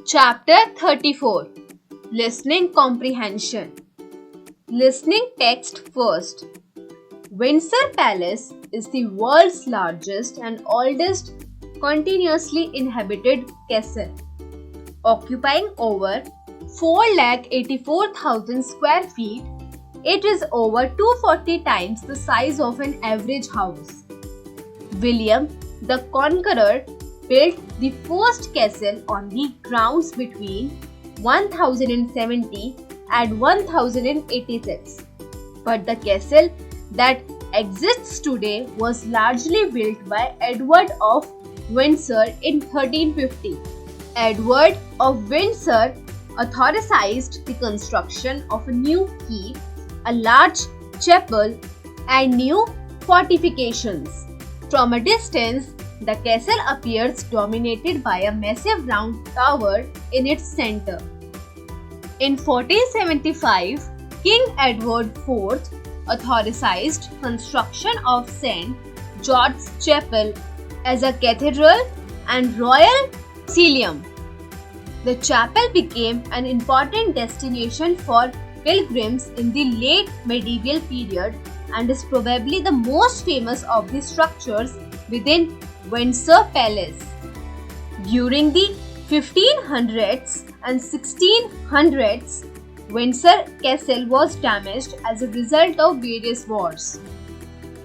Chapter 34. Listening Comprehension. Listening text first. Windsor Palace is the world's largest and oldest continuously inhabited castle, occupying over 484,000 square feet. It is over 240 times the size of an average house. William the Conqueror built the first castle on the grounds between 1070 and 1086. But the castle that exists today was largely built by Edward of Windsor in 1350. Edward of Windsor authorized the construction of a new keep, a large chapel, and new fortifications. From a distance, the castle appears dominated by a massive round tower in its center. In 1475, King Edward IV authorized construction of St. George's Chapel as a cathedral and royal mausoleum. The chapel became an important destination for pilgrims in the late medieval period and is probably the most famous of the structures within Windsor Palace. During the 1500s and 1600s, Windsor Castle was damaged as a result of various wars.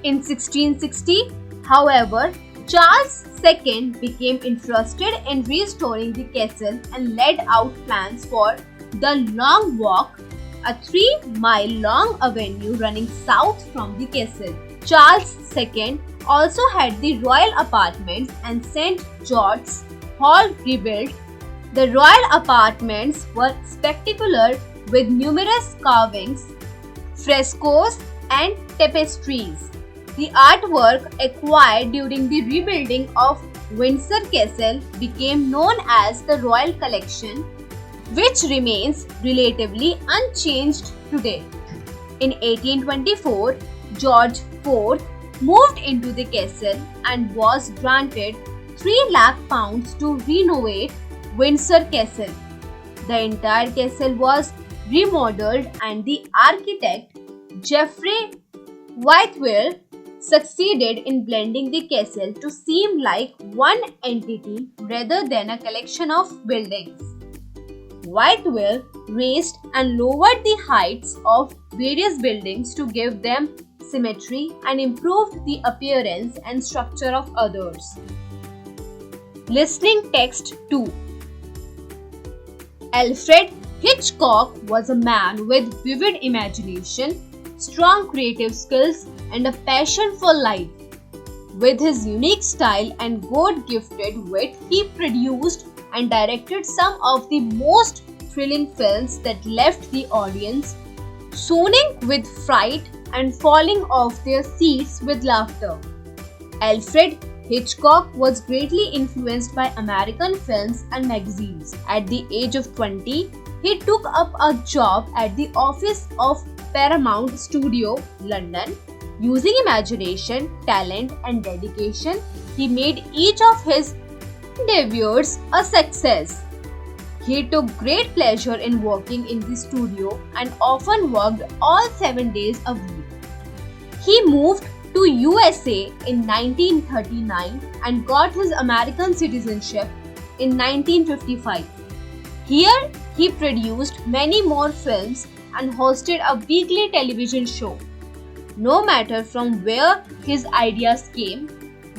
In 1660, however, Charles II became interested in restoring the castle and laid out plans for the Long Walk, a 3-mile-long avenue running south from the castle. Charles II also had the royal apartments and St. George's Hall rebuilt. The royal apartments were spectacular with numerous carvings, frescoes, and tapestries. The artwork acquired during the rebuilding of Windsor Castle became known as the Royal Collection, which remains relatively unchanged today. In 1824, George IV moved into the castle and was granted £3 lakh to renovate Windsor Castle. The entire castle was remodeled and the architect Geoffrey Whitewell succeeded in blending the castle to seem like one entity rather than a collection of buildings. Whitewell raised and lowered the heights of various buildings to give them symmetry and improved the appearance and structure of others. Listening text 2. Alfred Hitchcock was a man with vivid imagination, strong creative skills, and a passion for life. With his unique style and God-gifted wit, he produced and directed some of the most thrilling films that left the audience swooning with fright and falling off their seats with laughter. Alfred Hitchcock was greatly influenced by American films and magazines. At the age of 20, he took up a job at the office of Paramount Studio, London. Using imagination, talent, and dedication, he made each of his endeavors a success. He took great pleasure in working in the studio and often worked all 7 days a week. He moved to USA in 1939 and got his American citizenship in 1955. Here, he produced many more films and hosted a weekly television show. No matter from where his ideas came,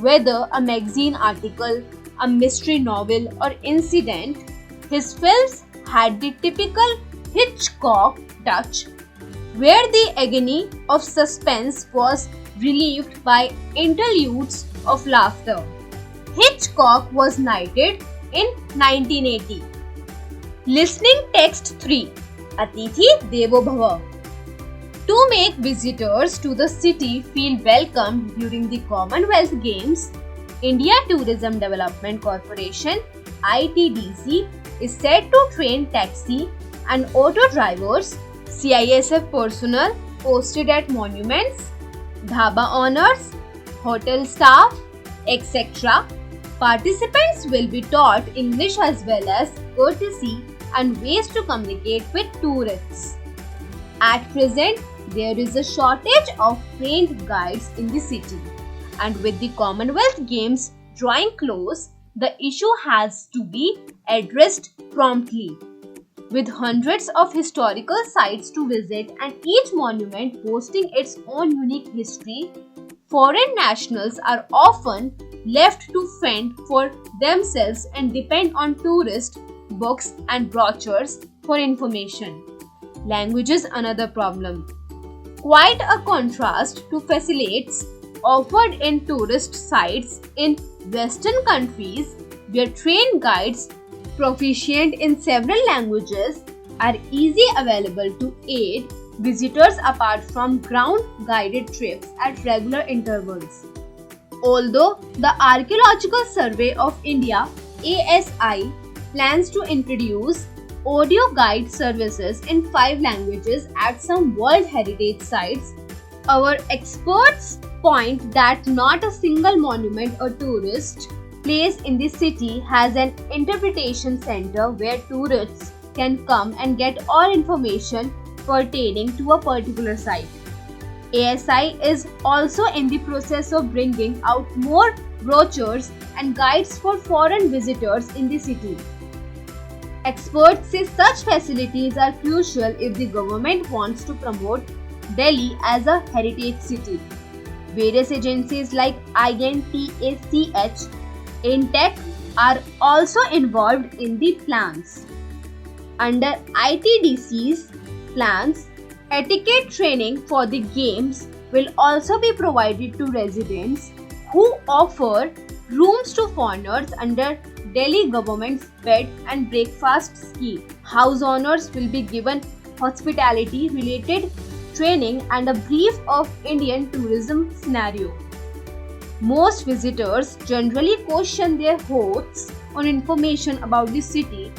whether a magazine article, a mystery novel, or incident, his films had the typical Hitchcock touch, where the agony of suspense was relieved by interludes of laughter. Hitchcock was knighted in 1980. Listening text 3. Atithi Devo Bhava. To make visitors to the city feel welcomed during the Commonwealth Games, India Tourism Development Corporation (ITDC) is set to train taxi and auto drivers, CISF personnel posted at monuments, dhaba owners, hotel staff, etc. Participants will be taught English as well as courtesy and ways to communicate with tourists. At present, there is a shortage of trained guides in the city, and with the Commonwealth Games drawing close, the issue has to be addressed promptly. With hundreds of historical sites to visit and each monument boasting its own unique history, foreign nationals are often left to fend for themselves and depend on tourist books and brochures for information. Language is another problem. Quite a contrast to facilities offered in tourist sites in Western countries, where trained guides proficient in several languages are easily available to aid visitors apart from ground guided trips at regular intervals. Although the Archaeological Survey of India (ASI) plans to introduce audio guide services in 5 languages at some World Heritage sites, our experts point that not a single monument or tourist place in the city has an interpretation center where tourists can come and get all information pertaining to a particular site. ASI is also in the process of bringing out more brochures and guides for foreign visitors in the city. Experts say such facilities are crucial if the government wants to promote Delhi as a heritage city. Various agencies like INTACH, INTEC are also involved in the plans. Under ITDC's plans, etiquette training for the games will also be provided to residents who offer rooms to foreigners under Delhi government's bed and breakfast scheme. House owners will be given hospitality related training and a brief of Indian tourism scenario. Most visitors generally question their hosts on information about the city,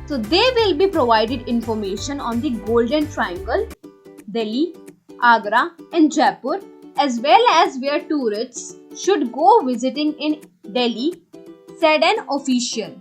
so they will be provided information on the Golden Triangle, Delhi, Agra and Jaipur, as well as where tourists should go visiting in Delhi, said an official.